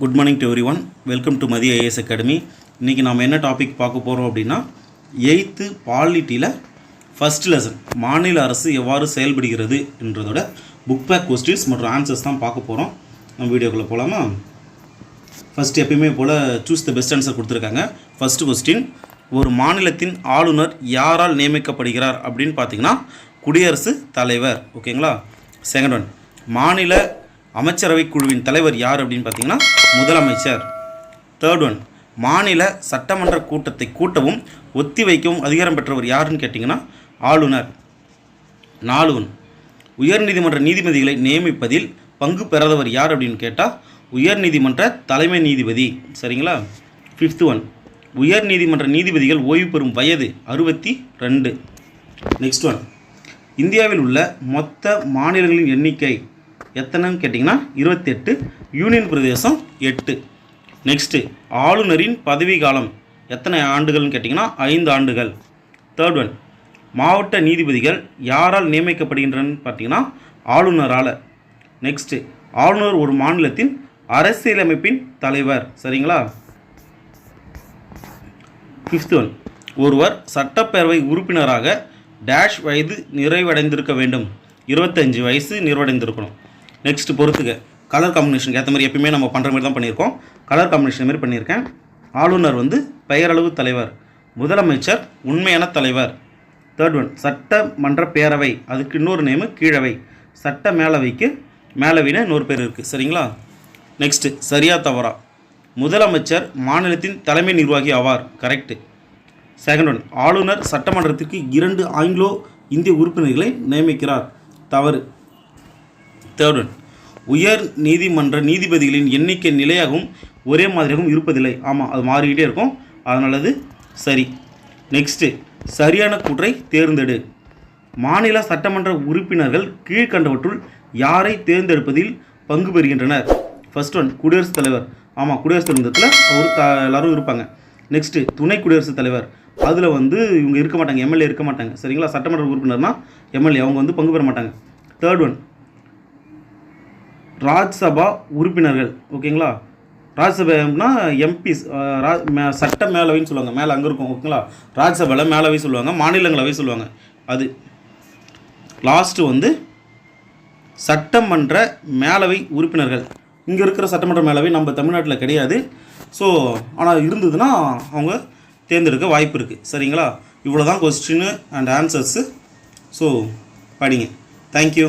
Good morning to every one. Welcome to மதிய IAS academy. இன்றைக்கி நாம் என்ன டாபிக் பார்க்க போகிறோம் அப்படின்னா 8th பாலிட்டியில் ஃபஸ்ட் லெசன் மாநில அரசு எவ்வாறு செயல்படுகிறது என்றதோட புக் பேக் கொஸ்டின்ஸ் மற்றும் ஆன்சர்ஸ் தான் பார்க்க போகிறோம். நம்ம வீடியோக்குள்ளே போகலாமா? ஃபஸ்ட் எப்பயுமே போல் சூஸ் த பெஸ்ட் ஆன்சர் கொடுத்துருக்காங்க. ஃபஸ்ட்டு கொஸ்டின், ஒரு மாநிலத்தின் ஆளுநர் யாரால் நியமிக்கப்படுகிறார் அப்படின்னு பார்த்தீங்கன்னா குடியரசுத் தலைவர். ஓகேங்களா? செகண்ட் ஒன், மாநில அமைச்சரவை குழுவின் தலைவர் யார் அப்படின்னு பார்த்தீங்கன்னா முதலமைச்சர். தேர்ட் ஒன், மாநில சட்டமன்ற கூட்டத்தை கூட்டவும் ஒத்தி வைக்கவும் அதிகாரம் பெற்றவர் யாருன்னு கேட்டிங்கன்னா ஆளுநர். 4 ஒன், உயர்நீதிமன்ற நீதிபதிகளை நியமிப்பதில் பங்கு பெறாதவர் யார் அப்படின்னு கேட்டால் உயர்நீதிமன்ற தலைமை நீதிபதி. சரிங்களா? 5th ஒன், உயர்நீதிமன்ற நீதிபதிகள் ஓய்வு பெறும் வயது 62. நெக்ஸ்ட் ஒன், இந்தியாவில் உள்ள மொத்த மாநிலங்களின் எண்ணிக்கை எத்தனைன்னு கேட்டிங்கன்னா 28, யூனியன் பிரதேசம் 8. நெக்ஸ்ட்டு, ஆளுநரின் பதவி காலம் எத்தனை ஆண்டுகள்னு கேட்டிங்கன்னா 5 ஆண்டுகள். தேர்ட் ஒன், மாவட்ட நீதிபதிகள் யாரால் நியமிக்கப்படுகின்றன்னு பார்த்தீங்கன்னா ஆளுநரால். நெக்ஸ்ட்டு, ஆளுநர் ஒரு மாநிலத்தின் அரசியலமைப்பின் தலைவர். சரிங்களா? 5th ஒன், ஒருவர் சட்டப்பேரவை உறுப்பினராக டேஷ் வயது நிறைவடைந்திருக்க வேண்டும். 25 வயசு நிறைவடைந்திருக்கணும். நெக்ஸ்ட் பொறுத்துக்க, கலர் காம்பினேஷனுக்கு ஏற்ற மாதிரி எப்பயுமே நம்ம பண்ணுற மாதிரி தான் பண்ணியிருக்கோம். கலர் காம்பினேஷன் மாதிரி பண்ணியிருக்கேன். ஆளுநர் பெயரளவு தலைவர், முதலமைச்சர் உண்மையான தலைவர். தேர்ட் ஒன், சட்டமன்ற பேரவை, அதுக்கு இன்னொரு நேமு கீழவை. சட்ட மேலவைக்கு மேலவைன்னு இன்னொரு பேர் இருக்குது. சரிங்களா? நெக்ஸ்ட்டு, சரியா தவறா? முதலமைச்சர் மாநிலத்தின் தலைமை நிர்வாகி ஆவார். கரெக்டு. செகண்ட் ஒன், ஆளுநர் சட்டமன்றத்திற்கு 2 ஆங்கிலோ இந்திய உறுப்பினர்களை நியமிக்கிறார். தவறு. தேர்ட் ஒன், உயர் நீதிமன்ற நீதிபதிகளின் எண்ணிக்கை நிலையாகவும் ஒரே மாதிரியாகவும் இருப்பதில்லை. ஆமாம், அது மாறிக்கிட்டே இருக்கும். அதனால அது சரி. நெக்ஸ்ட்டு, சரியான கூற்றை தேர்ந்தெடு. மாநில சட்டமன்ற உறுப்பினர்கள் கீழ்கண்டவற்றுள் யாரை தேர்ந்தெடுப்பதில் பங்கு பெறுகின்றனர்? ஃபர்ஸ்ட் ஒன், குடியரசுத் தலைவர். ஆமாம், குடியரசுத் தலைவரத்தில் எல்லாரும் இருப்பாங்க. நெக்ஸ்ட்டு, துணை குடியரசுத் தலைவர். அதில் இவங்க இருக்க மாட்டாங்க, எம்எல்ஏ இருக்க மாட்டாங்க. சரிங்களா? சட்டமன்ற உறுப்பினர்னா எம்எல்ஏ, அவங்க பங்கு பெற மாட்டாங்க. தேர்ட் ஒன், ராஜ்சபா உறுப்பினர்கள். ஓகேங்களா? ராஜ்சபானா எம்பிஸ், சட்ட மேலவைன்னு சொல்லுவாங்க. மேலே அங்கே இருக்கும். ஓகேங்களா? ராஜ்சபாவில் மேலவை சொல்லுவாங்க, மாநிலங்களவை சொல்லுவாங்க. அது லாஸ்ட்டு சட்டமன்ற மேலவை உறுப்பினர்கள். இங்கே இருக்கிற சட்டமன்ற மேலவை நம்ம தமிழ்நாட்டில் கிடையாது. ஸோ ஆனால் இருந்ததுன்னா அவங்க தேர்ந்தெடுக்க வாய்ப்பு இருக்குது. சரிங்களா? இவ்வளோ தான் கொஸ்டின் அண்ட் ஆன்சர்ஸு. ஸோ படிங்க. தேங்க்யூ.